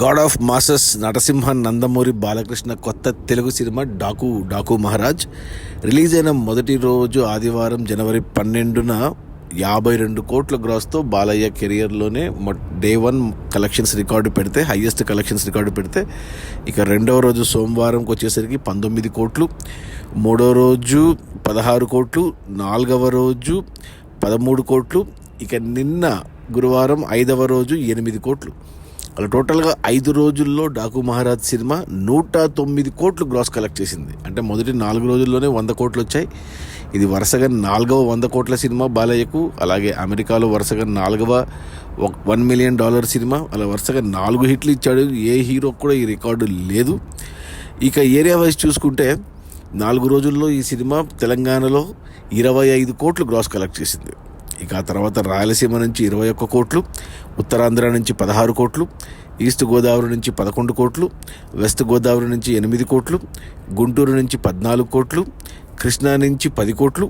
God of masses Narasimha Nandamuri Balakrishna కొత్త Telugu cinema Daaku Maharaj release అయిన మొదటి రోజు ఆదివారం జనవరి 12న 52 కోట్ల గ్రాస్తో బాలయ్య కెరియర్లోనే డే 1 కలెక్షన్స్ రికార్డు పెడితే హయ్యెస్ట్ కలెక్షన్స్ రికార్డు పెడితే ఇక రెండవ రోజు సోమవారంకి వచ్చేసరికి 19 కోట్లు, మూడో రోజు 16 కోట్లు, నాలుగవ రోజు 13 కోట్లు, ఇక నిన్న గురువారం 5వ రోజు 8 కోట్లు. అలా టోటల్గా 5 రోజుల్లో డాకు మహారాజ్ సినిమా 109 కోట్లు గ్రాస్ కలెక్ట్ చేసింది. అంటే మొదటి 4 రోజుల్లోనే 100 కోట్లు వచ్చాయి. ఇది వరుసగా 4వ 100 కోట్ల సినిమా బాలయ్యకు. అలాగే అమెరికాలో వరుసగా 4వ $1 మిలియన్ సినిమా. అలా వరుసగా 4 హిట్లు ఇచ్చాడు. ఏ హీరోకి కూడా ఈ రికార్డు లేదు. ఇక ఏరియా వైజ్ చూసుకుంటే 4 రోజుల్లో ఈ సినిమా తెలంగాణలో 25 కోట్లు గ్రాస్ కలెక్ట్ చేసింది. ఇక ఆ తర్వాత రాయలసీమ నుంచి 21 కోట్లు, ఉత్తరాంధ్ర నుంచి 16 కోట్లు, ఈస్ట్ గోదావరి నుంచి 11 కోట్లు, వెస్ట్ గోదావరి నుంచి 8 కోట్లు, గుంటూరు నుంచి 14 కోట్లు, కృష్ణా నుంచి 10 కోట్లు,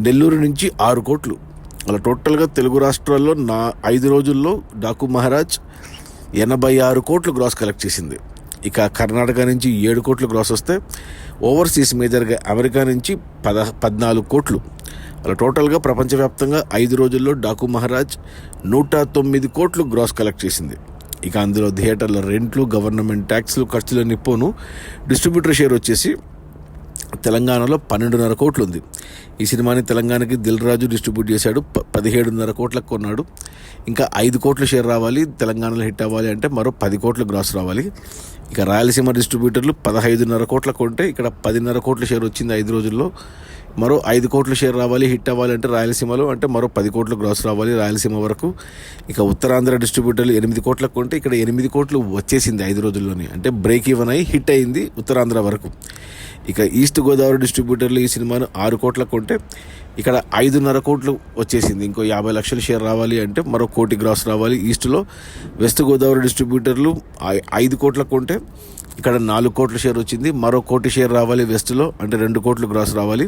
నెల్లూరు నుంచి 6 కోట్లు. అలా టోటల్గా తెలుగు రాష్ట్రాల్లో 5 రోజుల్లో డాకు మహారాజ్ 86 కోట్లు గ్రాస్ కలెక్ట్ చేసింది. ఇక కర్ణాటక నుంచి 7 కోట్లు గ్రాస్ వస్తే ఓవర్సీస్ మేజర్గా అమెరికా నుంచి 14 కోట్లు. అలా టోటల్గా ప్రపంచవ్యాప్తంగా 5 రోజుల్లో డాకు మహారాజ్ 109 కోట్లు గ్రాస్ కలెక్ట్ చేసింది. ఇక అందులో థియేటర్ల రెంట్లు, గవర్నమెంట్ ట్యాక్స్లు, ఖర్చులన్నీ పోను డిస్ట్రిబ్యూటర్ షేర్ వచ్చేసి తెలంగాణలో 12.5 కోట్లు ఉంది. ఈ సినిమాని తెలంగాణకి దిల్ రాజు డిస్ట్రిబ్యూట్ చేశాడు. 17.5 కోట్లకు కొన్నాడు. ఇంకా 5 కోట్ల షేర్ రావాలి, తెలంగాణలో హిట్ అవ్వాలి అంటే మరో 10 కోట్లు గ్రాస్ రావాలి. ఇక రాయలసీమ డిస్ట్రిబ్యూటర్లు 15.5 కోట్ల కొంటే ఇక్కడ 10.5 కోట్ల షేర్ వచ్చింది 5 రోజుల్లో. మరో 5 కోట్ల షేర్ రావాలి, హిట్ అవ్వాలి అంటే రాయలసీమలో అంటే మరో 10 కోట్లు గ్రాస్ రావాలి రాయలసీమ వరకు. ఇక ఉత్తరాంధ్ర డిస్ట్రిబ్యూటర్లు 8 కోట్లకు కొంటే ఇక్కడ 8 కోట్లు వచ్చేసింది 5 రోజుల్లోనే. అంటే బ్రేక్ ఈవెన్ అయ్యి హిట్ అయింది ఉత్తరాంధ్ర వరకు. ఇక ఈస్ట్ గోదావరి డిస్ట్రిబ్యూటర్లు ఈ సినిమాను 6 కోట్లకు కొంటే ఇక్కడ 5.5 కోట్లు వచ్చేసింది. ఇంకో 50 లక్షల షేర్ రావాలి అంటే మరో 1 కోటి గ్రాస్ రావాలి ఈస్ట్లో. వెస్ట్ గోదావరి డిస్ట్రిబ్యూటర్లు 5 కోట్లకు కొంటే ఇక్కడ 4 కోట్ల షేర్ వచ్చింది. మరో 1 కోటి షేర్ రావాలి వెస్ట్లో అంటే 2 కోట్లు గ్రాస్ రావాలి.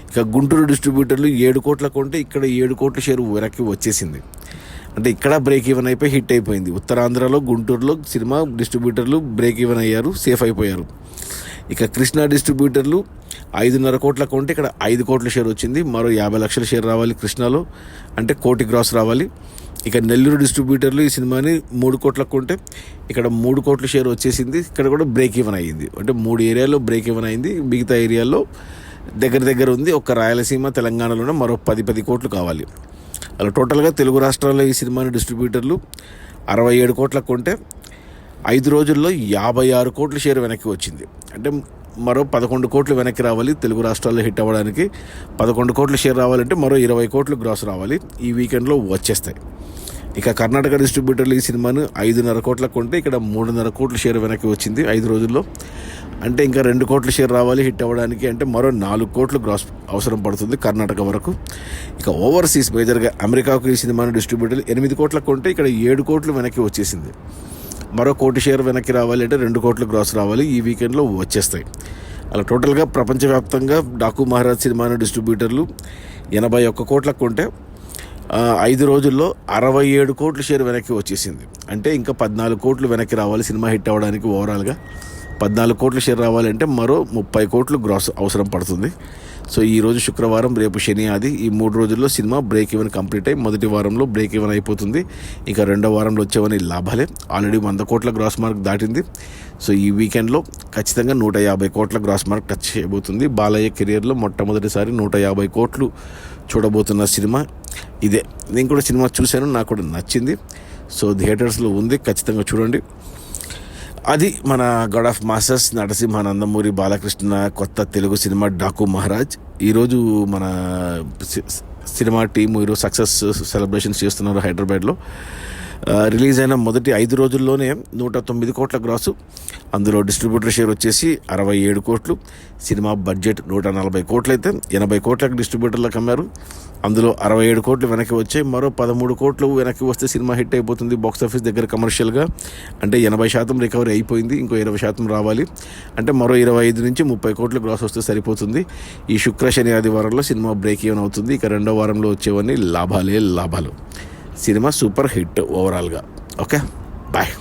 ఇక గుంటూరు డిస్ట్రిబ్యూటర్లు 7 కోట్లకు కొంటే ఇక్కడ 7 కోట్ల షేర్ వెనక్కి వచ్చేసింది. అంటే ఇక్కడ బ్రేక్ ఈవెన్ అయిపోయి హిట్ అయిపోయింది. ఉత్తరాంధ్రలో గుంటూరులో సినిమా డిస్ట్రిబ్యూటర్లు బ్రేక్ ఈవెన్ అయ్యారు, సేఫ్ అయిపోయారు. ఇక కృష్ణా డిస్ట్రిబ్యూటర్లు 5.5 కోట్లకు కొంటే ఇక్కడ 5 కోట్ల షేర్ వచ్చింది. మరో 50 లక్షల షేర్ రావాలి కృష్ణాలో అంటే 1 కోటి గ్రాస్ రావాలి. ఇక నెల్లూరు డిస్ట్రిబ్యూటర్లు ఈ సినిమాని 3 కోట్లకు కొంటే ఇక్కడ 3 కోట్ల షేర్ వచ్చేసింది. ఇక్కడ కూడా బ్రేక్ ఈవెన్ అయ్యింది. అంటే 3 ఏరియాల్లో బ్రేక్ ఈవెన్ అయింది. మిగతా ఏరియాల్లో దగ్గర ఉంది. ఒక రాయలసీమ, తెలంగాణలోనే మరో 10 కోట్లు కావాలి. అలా టోటల్గా తెలుగు రాష్ట్రాల్లో ఈ సినిమాని డిస్ట్రిబ్యూటర్లు 67 కోట్లకు కొంటే 5 రోజుల్లో 56 కోట్ల షేర్ వెనక్కి వచ్చింది. అంటే మరో 11 కోట్లు వెనక్కి రావాలి తెలుగు రాష్ట్రాల్లో హిట్ అవ్వడానికి. 11 కోట్ల షేర్ రావాలంటే మరో 20 కోట్లు గ్రాస్ రావాలి. ఈ వీకెండ్లో వచ్చేస్తాయి. ఇక కర్ణాటక డిస్ట్రిబ్యూటర్లు ఈ సినిమాను 5.5 కోట్లకు కొంటే ఇక్కడ 3.5 కోట్ల షేర్ వెనక్కి వచ్చింది 5 రోజుల్లో. అంటే ఇంకా 2 కోట్ల షేర్ రావాలి హిట్ అవ్వడానికి అంటే మరో 4 కోట్లు గ్రాస్ అవసరం పడుతుంది కర్ణాటక వరకు. ఇక ఓవర్సీస్ మేజర్గా అమెరికాకు ఈ సినిమాను డిస్ట్రిబ్యూటర్లు 8 కోట్లకు కొంటే ఇక్కడ 7 కోట్లు వెనక్కి వచ్చేసింది. మరో 1 కోటి షేర్ వెనక్కి రావాలి అంటే 2 కోట్లు గ్రాస్ రావాలి. ఈ వీకెండ్లో వచ్చేస్తాయి. అలా టోటల్గా ప్రపంచవ్యాప్తంగా డాకు మహారాజ్ సినిమాను డిస్ట్రిబ్యూటర్లు 81 కోట్లకు కొంటే 5 రోజుల్లో 67 కోట్ల షేర్ వెనక్కి వచ్చేసింది. అంటే ఇంకా 14 కోట్లు వెనక్కి రావాలి సినిమా హిట్ అవ్వడానికి. ఓవరాల్గా 14 కోట్ల షేర్ రావాలంటే మరో 30 కోట్లు గ్రాస్ అవసరం పడుతుంది. సో ఈరోజు శుక్రవారం, రేపు శని, ఆది ఈ 3 రోజుల్లో సినిమా బ్రేక్ ఈవెన్ కంప్లీట్ అయ్యి మొదటి వారంలో బ్రేక్ ఈవెన్ అయిపోతుంది. ఇక రెండో వారంలో వచ్చేవని లాభాలే. ఆల్రెడీ 100 కోట్ల గ్రాస్ మార్క్ దాటింది. సో ఈ వీకెండ్లో ఖచ్చితంగా 150 కోట్ల గ్రాస్ మార్క్ టచ్ చేయబోతుంది. బాలయ్య కెరియర్లో మొట్టమొదటిసారి 150 కోట్లు చూడబోతున్న సినిమా ఇదే. నేను కూడా సినిమా చూశాను, నాకు కూడా నచ్చింది. సో థియేటర్స్లో ఉంది, ఖచ్చితంగా చూడండి. అది మన God of masses Narasimha Nandamuri Balakrishna కొత్త తెలుగు సినిమా డాకు మహారాజ్. ఈరోజు మన సినిమా టీము ఈరోజు సక్సెస్ సెలబ్రేషన్స్ చేస్తున్నారు హైదరాబాద్లో. రిలీజ్ అయిన మొదటి 5 రోజుల్లోనే 109 కోట్ల గ్రాసు. అందులో డిస్ట్రిబ్యూటర్ షేర్ వచ్చేసి 67 కోట్లు. సినిమా బడ్జెట్ 140 కోట్లు అయితే 80 కోట్లకు డిస్ట్రిబ్యూటర్లకు అమ్మారు. అందులో 67 కోట్లు వెనక్కి వచ్చాయి. మరో 13 కోట్లు వెనక్కి వస్తే సినిమా హిట్ అయిపోతుంది బాక్సాఫీస్ దగ్గర కమర్షియల్గా. అంటే 80% రికవరీ అయిపోయింది. ఇంకో 20% రావాలి అంటే మరో 25 నుంచి 30 కోట్లు గ్రాస్ వస్తే సరిపోతుంది. ఈ శుక్ర, శని, ఆదివారంలో సినిమా బ్రేక్ ఈవెన్ అవుతుంది. ఇక రెండో వారంలో వచ్చేవన్నీ లాభాలు. సినిమా సూపర్ హిట్ ఓవరాల్గా. Okay, bye.